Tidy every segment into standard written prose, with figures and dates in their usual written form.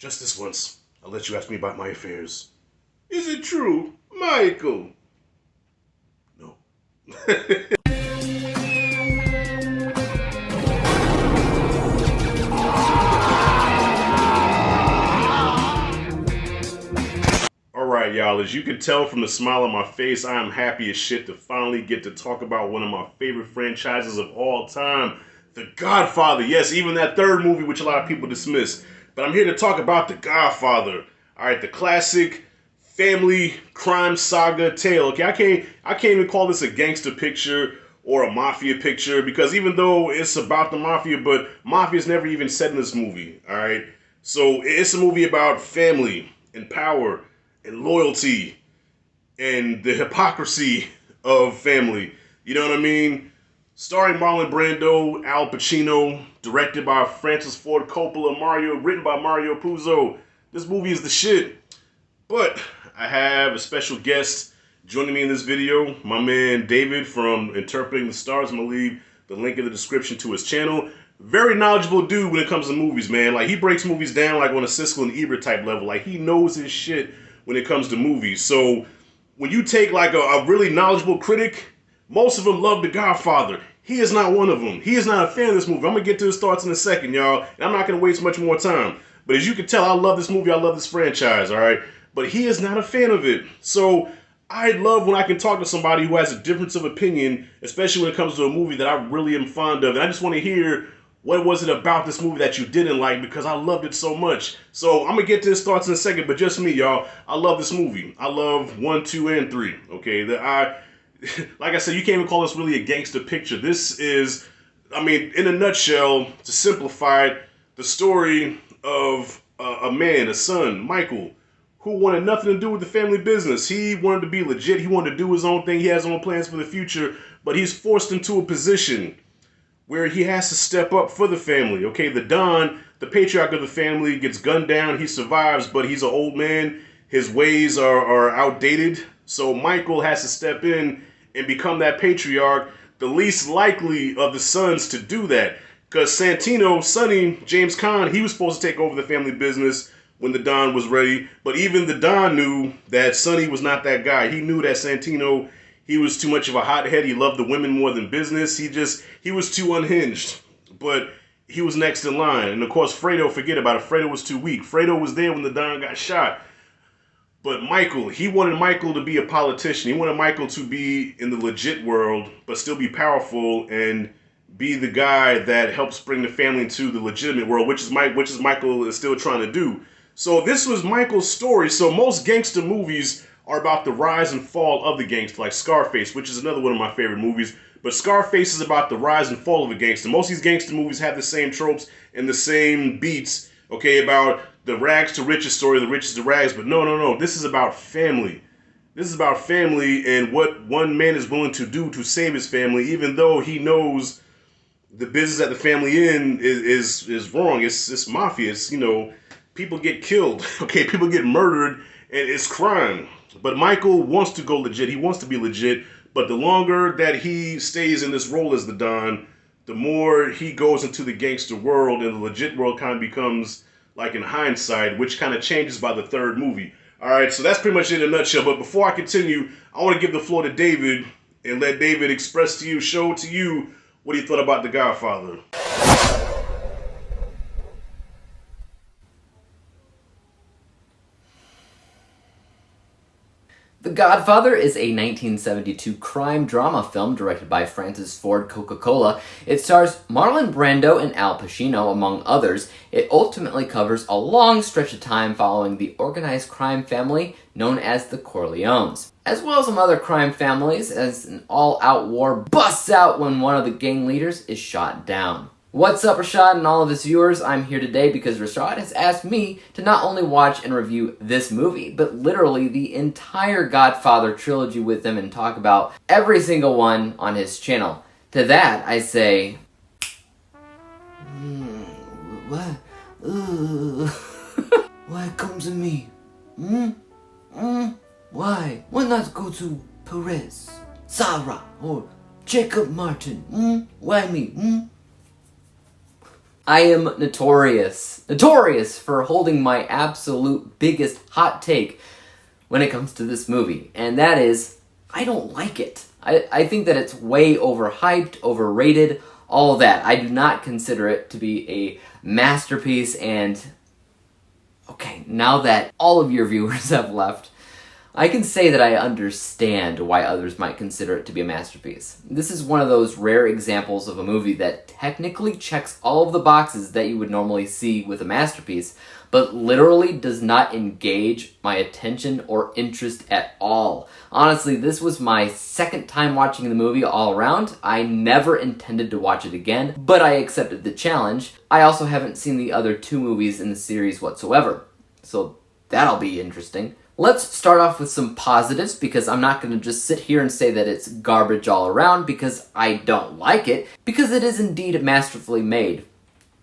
Just this once, I'll let you ask me about my affairs. Is it true, Michael? No. Alright, y'all, as you can tell from the smile on my face, I am happy as shit to finally get to talk about one of my favorite franchises of all time, The Godfather. Yes, even that third movie, which a lot of people dismiss. But I'm here to talk about The Godfather. Alright, the classic family crime saga tale. Okay, I can't even call this a gangster picture or a mafia picture, because even though it's about the mafia, but mafia's never even said in this movie. Alright? So it's a movie about family and power and loyalty and the hypocrisy of family. You know what I mean? Starring Marlon Brando, Al Pacino, directed by Francis Ford Coppola, written by Mario Puzo. This movie is the shit. But I have a special guest joining me in this video, my man David from Interpreting the Stars. I'm gonna leave the link in the description to his channel. Very knowledgeable dude when it comes to movies, man. Like, he breaks movies down like on a Siskel and Ebert type level. Like, he knows his shit when it comes to movies. So when you take like a really knowledgeable critic, most of them love The Godfather. He is not one of them. He is not a fan of this movie. I'm gonna get to his thoughts in a second, y'all, and I'm not gonna waste much more time. But as you can tell, I love this movie. I love this franchise, all right? But he is not a fan of it. So I love when I can talk to somebody who has a difference of opinion, especially when it comes to a movie that I really am fond of. And I just want to hear, what was it about this movie that you didn't like? Because I loved it so much. So I'm going to get to his thoughts in a second, but just me, y'all. I love this movie. I love 1, 2, and 3. Okay, like I said, you can't even call this really a gangster picture. This is, I mean, in a nutshell, to simplify it, the story of a man, a son, Michael, who wanted nothing to do with the family business. He wanted to be legit. He wanted to do his own thing. He has his own plans for the future, but he's forced into a position where he has to step up for the family. Okay, the Don, the patriarch of the family, gets gunned down. He survives, but he's an old man. His ways are outdated. So Michael has to step in and become that patriarch, the least likely of the sons to do that. Because Santino, Sonny, James Caan, he was supposed to take over the family business when the Don was ready. But even the Don knew that Sonny was not that guy. He knew that Santino, he was too much of a hothead. He loved the women more than business. He was too unhinged. But he was next in line. And of course, Fredo, forget about it. Fredo was too weak. Fredo was there when the Don got shot. But Michael, he wanted Michael to be a politician. He wanted Michael to be in the legit world, but still be powerful and be the guy that helps bring the family into the legitimate world, which is Michael is still trying to do. So this was Michael's story. So most gangster movies are about the rise and fall of the gangster, like Scarface, which is another one of my favorite movies. But Scarface is about the rise and fall of a gangster. Most of these gangster movies have the same tropes and the same beats, okay, about the rags to riches story, the riches to rags. But no. This is about family. This is about family and what one man is willing to do to save his family, even though he knows the business that the family in is wrong. It's mafia. It's, you know, people get killed, okay? People get murdered, and it's crime. But Michael wants to go legit. He wants to be legit. But the longer that he stays in this role as the Don, the more he goes into the gangster world, and the legit world kind of becomes like in hindsight, which kind of changes by the third movie. All right, so that's pretty much it in a nutshell. But before I continue, I want to give the floor to David and let David express to you, show to you what he thought about The Godfather. The Godfather is a 1972 crime drama film directed by Francis Ford Coppola. It stars Marlon Brando and Al Pacino, among others. It ultimately covers a long stretch of time following the organized crime family known as the Corleones, as well as some other crime families, as an all-out war busts out when one of the gang leaders is shot down. What's up, Rashad and all of his viewers? I'm here today because Rashad has asked me to not only watch and review this movie, but literally the entire Godfather trilogy with him and talk about every single one on his channel. To that, I say... What? Why come to me? Why? Why not go to Perez, Sarah, or Jacob Martin? Why me? I am notorious for holding my absolute biggest hot take when it comes to this movie, and that is, I don't like it. I think that it's way overhyped, overrated, all that. I do not consider it to be a masterpiece, and okay, now that all of your viewers have left, I can say that I understand why others might consider it to be a masterpiece. This is one of those rare examples of a movie that technically checks all of the boxes that you would normally see with a masterpiece, but literally does not engage my attention or interest at all. Honestly, this was my second time watching the movie all around. I never intended to watch it again, but I accepted the challenge. I also haven't seen the other 2 movies in the series whatsoever, so that'll be interesting. Let's start off with some positives, because I'm not going to just sit here and say that it's garbage all around because I don't like it, because it is indeed masterfully made,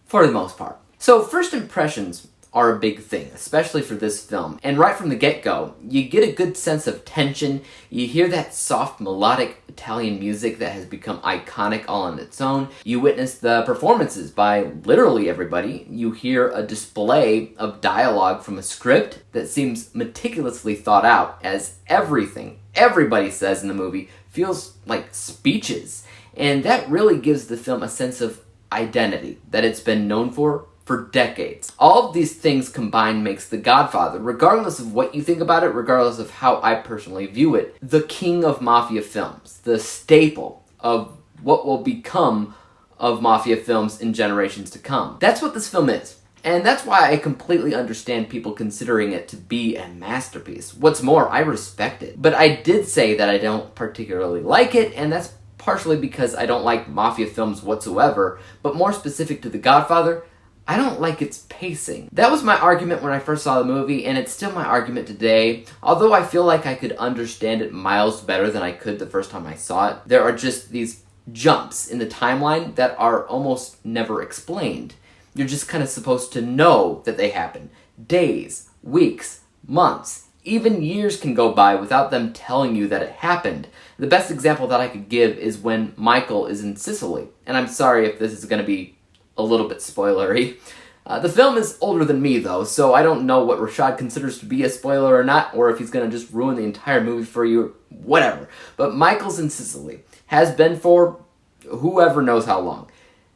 for the most part. So first impressions are a big thing, especially for this film. And right from the get-go, you get a good sense of tension. You hear that soft melodic Italian music that has become iconic all on its own. You witness the performances by literally everybody. You hear a display of dialogue from a script that seems meticulously thought out, as everything everybody says in the movie feels like speeches. And that really gives the film a sense of identity that it's been known for decades. All of these things combined makes The Godfather, regardless of what you think about it, regardless of how I personally view it, the king of mafia films, the staple of what will become of mafia films in generations to come. That's what this film is. And that's why I completely understand people considering it to be a masterpiece. What's more, I respect it. But I did say that I don't particularly like it, and that's partially because I don't like mafia films whatsoever, but more specific to The Godfather, I don't like its pacing. That was my argument when I first saw the movie, and it's still my argument today. Although I feel like I could understand it miles better than I could the first time I saw it, there are just these jumps in the timeline that are almost never explained. You're just kind of supposed to know that they happen. Days, weeks, months, even years can go by without them telling you that it happened. The best example that I could give is when Michael is in Sicily. And I'm sorry if this is going to be a little bit spoilery. The film is older than me, though, so I don't know what Rashad considers to be a spoiler or not, or if he's going to just ruin the entire movie for you, whatever. But Michael's in Sicily. Has been for whoever knows how long.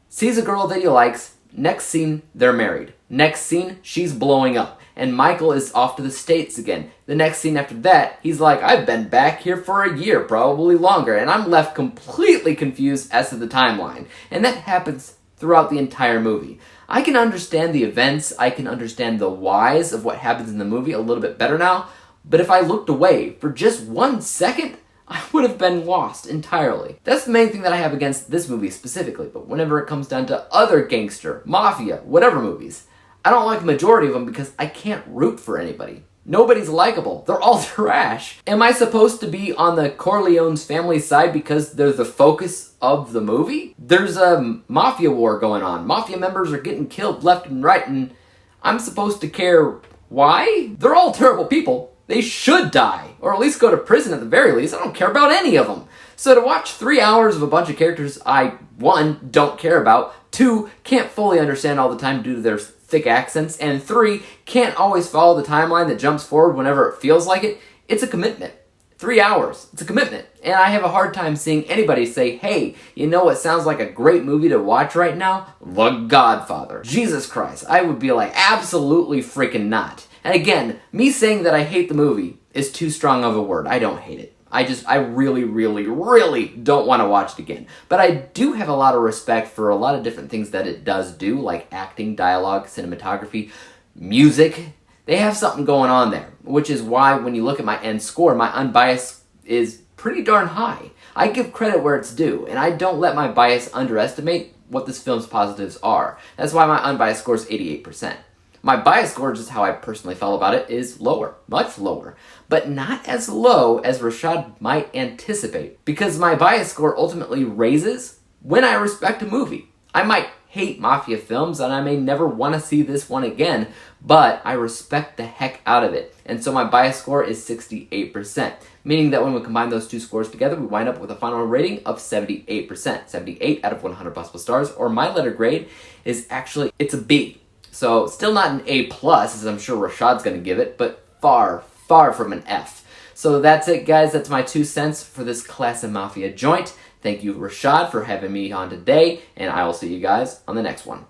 Sees a girl that he likes. Next scene, they're married. Next scene, she's blowing up. And Michael is off to the States again. The next scene after that, he's like, I've been back here for a year, probably longer, and I'm left completely confused as to the timeline. And that happens throughout the entire movie. I can understand the events, I can understand the whys of what happens in the movie a little bit better now, but if I looked away for just 1 second, I would have been lost entirely. That's the main thing that I have against this movie specifically, but whenever it comes down to other gangster, mafia, whatever movies, I don't like the majority of them because I can't root for anybody. Nobody's likable. They're all trash. Am I supposed to be on the Corleone's family side because they're the focus of the movie? There's a mafia war going on. Mafia members are getting killed left and right, and I'm supposed to care why? They're all terrible people. They should die, or at least go to prison at the very least. I don't care about any of them. So to watch 3 hours of a bunch of characters I, 1, don't care about, 2, can't fully understand all the time due to their thick accents, and 3, can't always follow the timeline that jumps forward whenever it feels like it, it's a commitment. 3 hours. It's a commitment. And I have a hard time seeing anybody say, hey, you know what sounds like a great movie to watch right now? The Godfather. Jesus Christ. I would be like, absolutely freaking not. And again, me saying that I hate the movie is too strong of a word. I don't hate it. I really, really, really don't want to watch it again. But I do have a lot of respect for a lot of different things that it does do, like acting, dialogue, cinematography, music. They have something going on there, which is why when you look at my end score, my unbiased is pretty darn high. I give credit where it's due, and I don't let my bias underestimate what this film's positives are. That's why my unbiased score is 88%. My bias score, just how I personally felt about it, is lower, much lower, but not as low as Rashad might anticipate, because my bias score ultimately raises when I respect a movie. I might hate mafia films, and I may never want to see this one again, but I respect the heck out of it. And so my bias score is 68%, meaning that when we combine those two scores together, we wind up with a final rating of 78%. 78 out of 100 possible stars, or my letter grade is actually, it's a B. So still not an A+, as I'm sure Rashad's going to give it, but far, far from an F. So that's it, guys. That's my 2 cents for this Class of Mafia joint. Thank you, Rashad, for having me on today, and I will see you guys on the next one.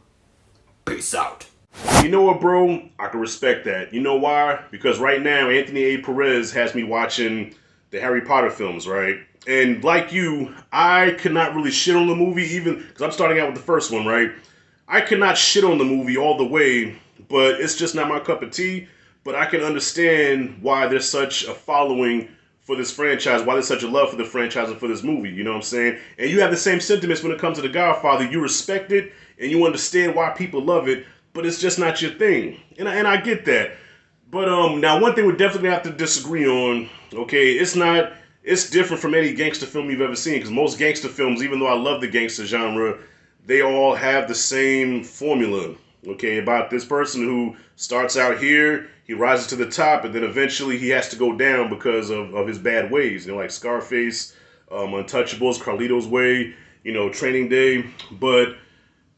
Peace out. You know what, bro? I can respect that. You know why? Because right now, Anthony A. Perez has me watching the Harry Potter films, right? And like you, I could not really shit on the movie, even because I'm starting out with the first one, right? I could not shit on the movie all the way, but it's just not my cup of tea. But I can understand why there's such a following for this franchise, why there's such a love for the franchise and for this movie, you know what I'm saying? And you have the same sentiments when it comes to The Godfather. You respect it, and you understand why people love it, but it's just not your thing. And I get that. But now one thing we definitely have to disagree on, okay, it's different from any gangster film you've ever seen, because most gangster films, even though I love the gangster genre, they all have the same formula, okay, about this person who starts out here, he rises to the top, and then eventually he has to go down because of his bad ways, you know, like Scarface, Untouchables, Carlito's Way, you know, Training Day. But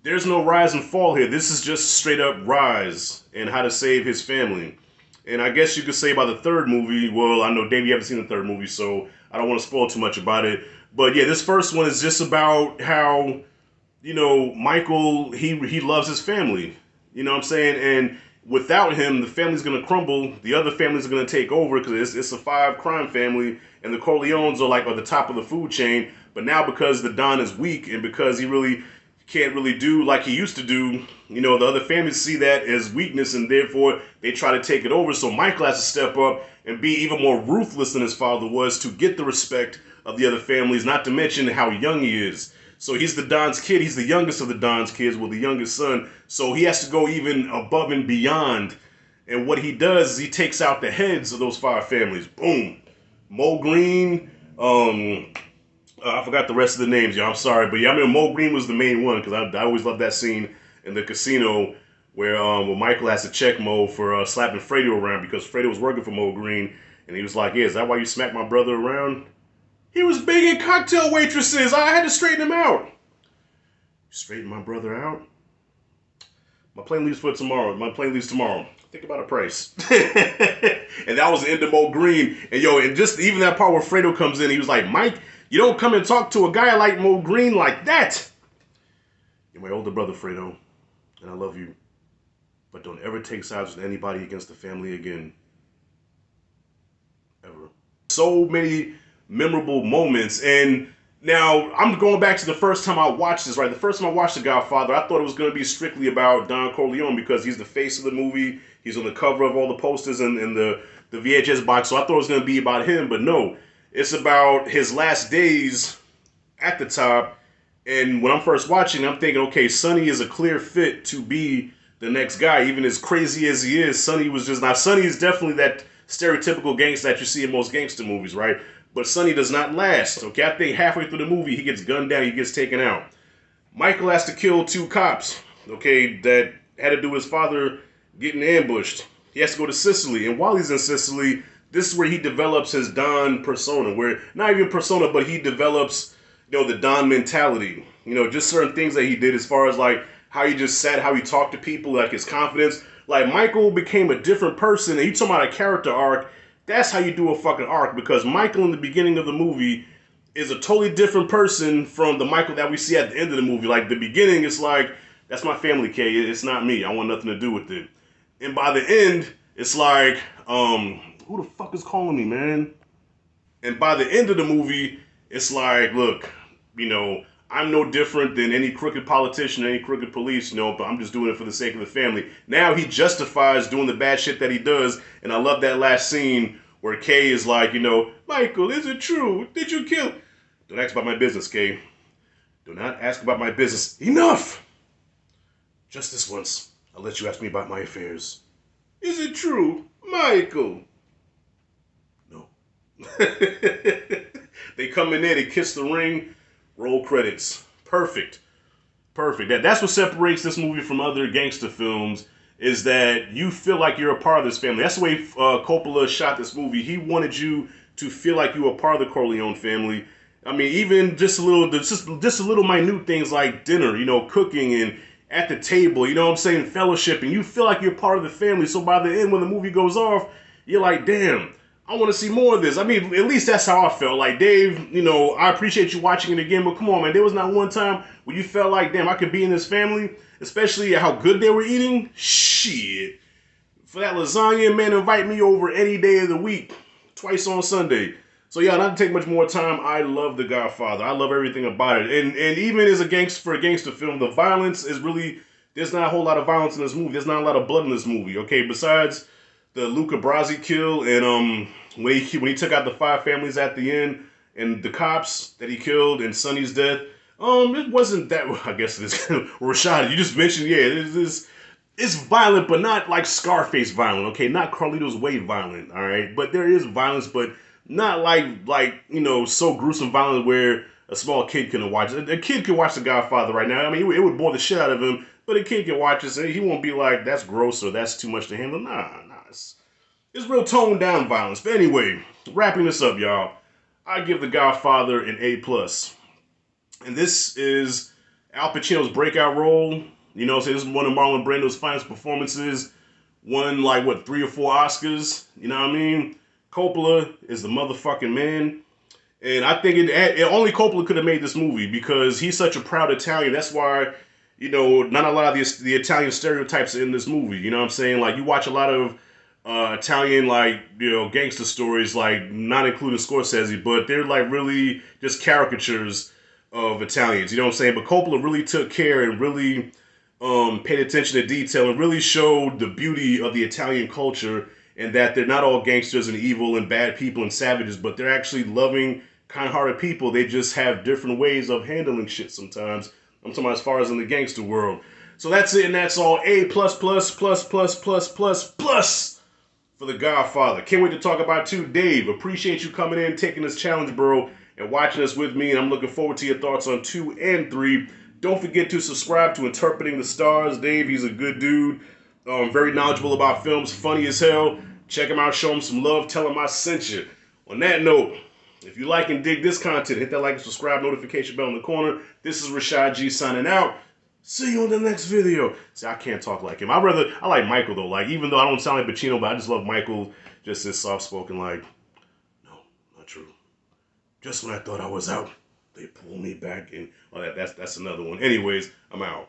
there's no rise and fall here. This is just straight up rise and how to save his family. And I guess you could say about the third movie, well, I know, Dave, you haven't seen the third movie, so I don't want to spoil too much about it. But yeah, this first one is just about how, you know, Michael, he loves his family. You know what I'm saying? And without him, the family's going to crumble. The other families are going to take over because it's a 5-crime family, and the Corleones are like at the top of the food chain. But now because the Don is weak and because he really can't really do like he used to do, you know, the other families see that as weakness, and therefore they try to take it over. So Michael has to step up and be even more ruthless than his father was to get the respect of the other families, not to mention how young he is. So he's the Don's kid. He's the youngest of the Don's kids, well, the youngest son. So he has to go even above and beyond. And what he does is he takes out the heads of those 5 families. Boom. Mo Green. I forgot the rest of the names, y'all. I'm sorry. But yeah, I mean, Mo Green was the main one because I always loved that scene in the casino where Michael has to check Mo for slapping Fredo around because Fredo was working for Mo Green. And he was like, yeah, is that why you smacked my brother around? He was banging cocktail waitresses. I had to straighten him out. Straighten my brother out? My plane leaves for tomorrow. My plane leaves tomorrow. Think about a price. And that was the end of Mo Green. And yo, and just even that part where Fredo comes in, he was like, Mike, you don't come and talk to a guy like Mo Green like that. You're my older brother, Fredo. And I love you. But don't ever take sides with anybody against the family again. Ever. So many memorable moments. And now I'm going back to the first time I watched this, right? The first time I watched The Godfather, I thought it was going to be strictly about Don Corleone because he's the face of the movie. He's on the cover of all the posters and the VHS box. So I thought it was going to be about him, but no. It's about his last days at the top. And when I'm first watching, I'm thinking, okay, Sonny is a clear fit to be the next guy. Even as crazy as he is, Sonny was just not. Sonny is definitely that stereotypical gangster that you see in most gangster movies, right? But Sonny does not last, okay? I think halfway through the movie, he gets gunned down, he gets taken out. Michael has to kill 2 cops, okay, that had to do with his father getting ambushed. He has to go to Sicily, and while he's in Sicily, this is where he develops his Don persona, where, not even persona, but he develops, you know, the Don mentality. You know, just certain things that he did as far as, like, how he just sat, how he talked to people, like his confidence. Like, Michael became a different person, and you talking about a character arc. That's how you do a fucking arc, because Michael in the beginning of the movie is a totally different person from the Michael that we see at the end of the movie. Like, the beginning, it's like, that's my family, Kay. It's not me. I want nothing to do with it. And by the end, it's like, who the fuck is calling me, man? And by the end of the movie, it's like, look, you know, I'm no different than any crooked politician, any crooked police, you know, but I'm just doing it for the sake of the family. Now he justifies doing the bad shit that he does, and I love that last scene where Kay is like, you know, Michael, is it true? Did you kill? Don't ask about my business, Kay. Do not ask about my business. Enough! Just this once, I'll let you ask me about my affairs. Is it true, Michael? No. They come in there, they kiss the ring, roll credits. Perfect. Perfect. That's what separates this movie from other gangster films, is that you feel like you're a part of this family. That's the way Coppola shot this movie. He wanted you to feel like you were a part of the Corleone family. I mean, even just a little minute things like dinner, cooking and at the table, you know what I'm saying, fellowship, and you feel like you're part of the family. So by the end, when the movie goes off, you're like, damn, I want to see more of this. I mean, at least that's how I felt. Like, Dave, I appreciate you watching it again, but come on, man, there was not one time where you felt like, damn, I could be in this family, especially how good they were eating. Shit. For that lasagna, man, invite me over any day of the week, twice on Sunday. So yeah, not to take much more time, I love The Godfather. I love everything about it. And even as a gangster film, the violence is really, there's not a whole lot of violence in this movie. There's not a lot of blood in this movie, okay? Besides the Luca Brasi kill and when he took out the 5 families at the end and the cops that he killed and Sonny's death, it wasn't that, I guess this Rashad, you just mentioned, yeah, it's violent, but not like Scarface violent, okay? Not Carlito's Way violent, all right? But there is violence, but not like so gruesome violence where a small kid can watch it. A kid can watch The Godfather right now. I mean, it would bore the shit out of him, but a kid can watch it and he won't be like, that's gross or that's too much to handle. Nah. It's real toned down violence. But anyway, wrapping this up, y'all, I give The Godfather an A+. And this is Al Pacino's breakout role. So this is one of Marlon Brando's finest performances. Won 3 or 4 Oscars. You know what I mean? Coppola is the motherfucking man. And I think only Coppola could have made this movie because he's such a proud Italian. That's why, not a lot of the Italian stereotypes are in this movie. You know what I'm saying? Like, you watch a lot of Italian, gangster stories, not including Scorsese, but they're, really just caricatures of Italians. You know what I'm saying? But Coppola really took care and really paid attention to detail and really showed the beauty of the Italian culture and that they're not all gangsters and evil and bad people and savages, but they're actually loving, kind-hearted people. They just have different ways of handling shit sometimes. I'm talking about as far as in the gangster world. So that's it, and that's all. A+++++++ for The Godfather. Can't wait to talk about too. Dave, appreciate you coming in, taking this challenge, bro, and watching us with me, and I'm looking forward to your thoughts on 2 and 3. Don't forget to subscribe to Interpreting the Stars. Dave, he's a good dude. Very knowledgeable about films, funny as hell. Check him out, show him some love, tell him I sent you. On that note, if you like and dig this content, hit that like and subscribe notification bell in the corner. This is Rashad G signing out. See you on the next video. See, I can't talk like him. I like Michael though. Even though I don't sound like Pacino, but I just love Michael. Just this soft-spoken, no, not true. Just when I thought I was out, they pulled me back in. That's another one. Anyways, I'm out.